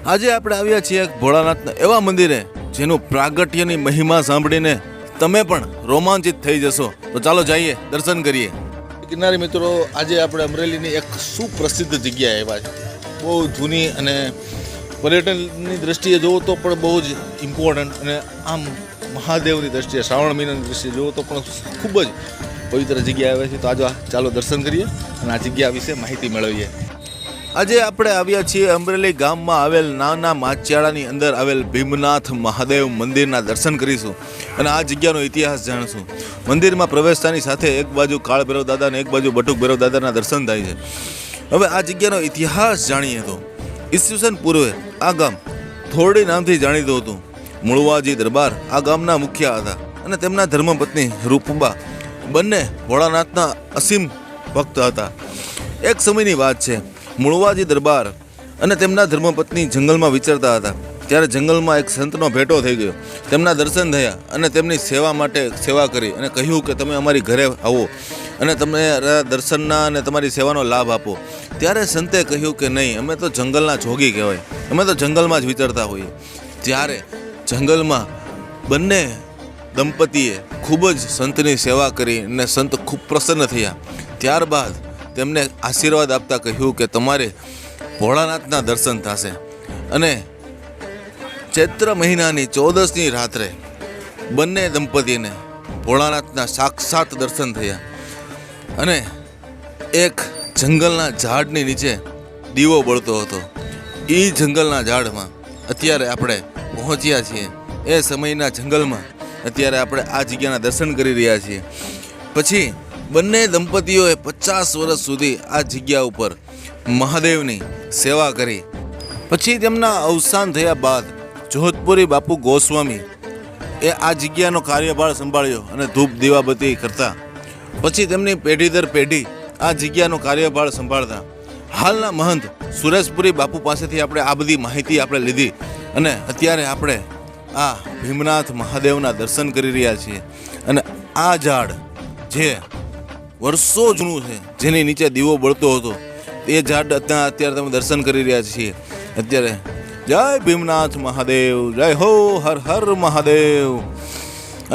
આજે આપણે આવ્યા છીએ એક ભોળાનાથના એવા મંદિરે જેનું પ્રાગટ્યની મહિમા સાંભળીને તમે પણ રોમાંચિત થઈ જશો. તો ચાલો જઈએ, દર્શન કરીએ. કિનારી મિત્રો, આજે આપણે અમરેલીની એક સુપ્રસિદ્ધ જગ્યાએ આવ્યા છે. બહુ જૂની અને પર્યટનની દ્રષ્ટિએ જોવો તો પણ બહુ જ ઇમ્પોર્ટન્ટ, અને આમ મહાદેવની દ્રષ્ટિએ, શ્રાવણ મહિનાની દ્રષ્ટિએ જોવો તો પણ ખૂબ જ પવિત્ર જગ્યા આવે છે. તો આજે ચાલો દર્શન કરીએ અને આ જગ્યા વિશે માહિતી મેળવીએ. આજે આપણે આવ્યા છીએ અમરેલી ગામમાં આવેલ નાના માચિયાળાની અંદર આવેલ ભીમનાથ મહાદેવ મંદિરના દર્શન કરીશું અને આ જગ્યાનો ઇતિહાસ જાણીશું. મંદિરમાં પ્રવેશતાની સાથે એક બાજુ કાળ ભૈરવ દાદા અને એક બાજુ બટુક ભૈરવ દાદાના દર્શન થાય છે. હવે આ જગ્યાનો ઇતિહાસ જાણીએ તો ઈસવીસન પૂર્વે આ ગામ થોરડી નામથી જાણીતું હતું. મુળવાજી દરબાર આ ગામના મુખ્ય હતા અને તેમના ધર્મપત્ની રૂપબા બંને ભોળાનાથના અસીમ ભક્ત હતા. એક સમયની વાત છે, મુળવાજી દરબાર અને તેમના ધર્મપત્ની જંગલમાં વિચરતા હતા. ત્યારે જંગલમાં એક સંતનો ભેટો થઈ ગયો. તેમના દર્શન થયા અને તેમની સેવા માટે સેવા કરી અને કહ્યું કે તમે અમારી ઘરે આવો અને તમે દર્શનના અને તમારી સેવાનો લાભ આપો. ત્યારે સંતે કહ્યું કે નહીં, અમે તો જંગલના જોગી કહેવાય, અમે તો જંગલમાં જ વિચરતા હોઈએ. ત્યારે જંગલમાં બંને દંપતીએ ખૂબ જ સંતની સેવા કરી અને સંત ખૂબ પ્રસન્ન થયા. ત્યારબાદ તેમને આશીર્વાદ આપતા કહ્યું કે તમારે ભોળાનાથના દર્શન થશે. અને ચૈત્ર મહિનાની 14ની રાત્રે બંને દંપતીને ભોળાનાથના સાક્ષાત દર્શન થયા. અને એક જંગલના ઝાડની નીચે દીવો બળતો હતો. એ જંગલના ઝાડમાં અત્યારે આપણે પહોંચ્યા છીએ. એ સમયના જંગલમાં અત્યારે આપણે આ જગ્યાના દર્શન કરી રહ્યા છીએ. પછી બંને દંપતીઓએ 50 વર્ષ સુધી આ જગ્યા ઉપર મહાદેવની સેવા કરી. પછી તેમના અવસાન થયા બાદ જોધપુરી બાપુ ગોસ્વામી એ આ જગ્યાનો કાર્યભાર સંભાળ્યો અને ધૂપ દીવાબત્તી કરતા. પછી તેમની પેઢી દર પેઢી આ જગ્યાનો કાર્યભાર સંભાળતા. હાલના મહંત સુરેશપુરી બાપુ પાસેથી આપણે આ બધી માહિતી આપણે લીધી અને અત્યારે આપણે આ ભીમનાથ મહાદેવના દર્શન કરી રહ્યા છીએ. અને આ ઝાડ જે વર્ષો જૂનું છે, જેની નીચે દીવો બળતો હતો, એ ઝાડ અત્યારે તમે દર્શન કરી રહ્યા છીએ. અત્યારે જય ભીમનાથ મહાદેવ, જય હો, હર હર મહાદેવ.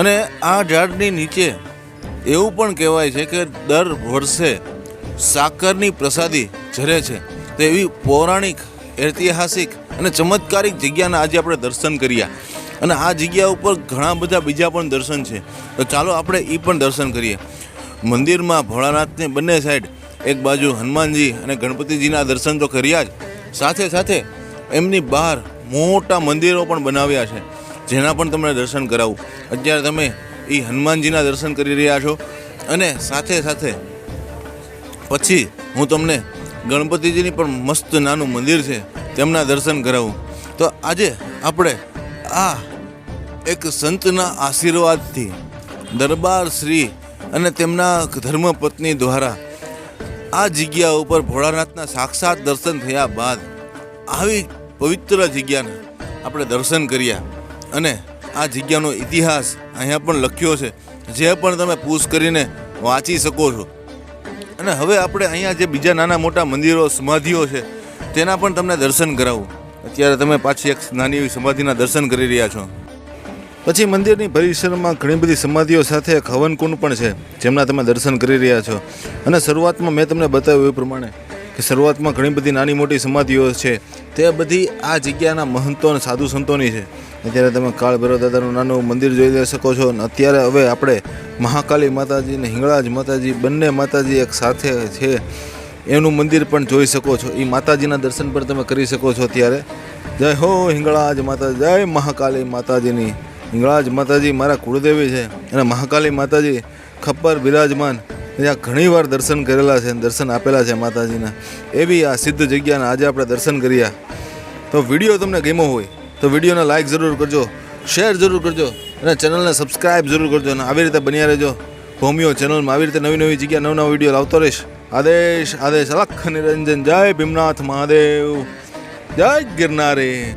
અને આ ઝાડની નીચે એવું પણ કહેવાય છે કે દર વર્ષે સાકરની પ્રસાદી ઝરે છે. તો એવી પૌરાણિક, ઐતિહાસિક અને ચમત્કારિક જગ્યાના આજે આપણે દર્શન કર્યા. અને આ જગ્યા ઉપર ઘણા બધા બીજા પણ દર્શન છે. તો ચાલો આપણે એ પણ દર્શન કરીએ. મંદિરમાં ભોળાનાથની બંને સાઈડ એક બાજુ હનુમાનજી અને ગણપતિજીના દર્શન તો કર્યા જ, સાથે સાથે એમની બહાર મોટા મંદિરો પણ બનાવ્યા છે, જેના પણ તમને દર્શન કરાવું. અત્યારે તમે એ હનુમાનજીના દર્શન કરી રહ્યા છો અને સાથે સાથે પછી હું તમને ગણપતિજીની પણ મસ્ત નાનું મંદિર છે, તેમના દર્શન કરાવું. તો આજે આપણે આ એક સંતના આશીર્વાદથી દરબાર શ્રી અને તેમના ધર્મપત્ની દ્વારા આ જગ્યા ઉપર ભોળાનાથના સાક્ષાત દર્શન થયા બાદ આવી પવિત્ર જગ્યાના આપણે દર્શન કર્યા. અને આ જગ્યાનો ઇતિહાસ અહીંયા પણ લખ્યો છે, જે પણ તમે પૂછ કરીને વાંચી શકો છો. અને હવે આપણે અહીંયા જે બીજા નાના મોટા મંદિરો, સમાધિઓ છે, તેના પણ તમને દર્શન કરાવું. અત્યારે તમે પાછી એક નાની એવી સમાધિના દર્શન કરી રહ્યા છો. પછી મંદિરની પરિસરમાં ઘણી બધી સમાધિઓ સાથે એક હવનકુંડ પણ છે, જેમના તમે દર્શન કરી રહ્યા છો. અને શરૂઆતમાં મેં તમને બતાવ્યું એ પ્રમાણે કે શરૂઆતમાં ઘણી બધી નાની મોટી સમાધિઓ છે, તે બધી આ જગ્યાના મહંતો અને સાધુ સંતોની છે. અત્યારે તમે કાળ ભૈરવ દાદાનું નાનું મંદિર જોઈ શકો છો. અને અત્યારે હવે આપણે મહાકાલી માતાજી અને હિંગળાજ માતાજી બંને માતાજી એક સાથે છે, એનું મંદિર પણ જોઈ શકો છો. એ માતાજીના દર્શન પણ તમે કરી શકો છો. અત્યારે જય હો હિંગળાજ માતાજી, જય મહાકાલી માતાજીની. હિંગળાજ માતાજી મારા કુળદેવી છે અને મહાકાલી માતાજી ખપ્પર બિરાજમાન, ત્યાં ઘણી વાર દર્શન કરેલા છે, દર્શન આપેલા છે માતાજીના. એવી આ સિદ્ધ જગ્યાના આજે આપણે દર્શન કર્યા. તો વિડીયો તમને ગમ્યો હોય તો વિડીયોને લાઇક જરૂર કરજો, શેર જરૂર કરજો અને ચેનલને સબસ્ક્રાઈબ જરૂર કરજો. અને આવી રીતે બન્યા રહેજો ભૂમિયો ચેનલમાં. આવી રીતે નવી નવી જગ્યા, નવા વિડીયો લાવતો રહીશ. આદેશ આદેશ અલખ નિરંજન. જય ભીમનાથ મહાદેવ, જય ગિરનારી.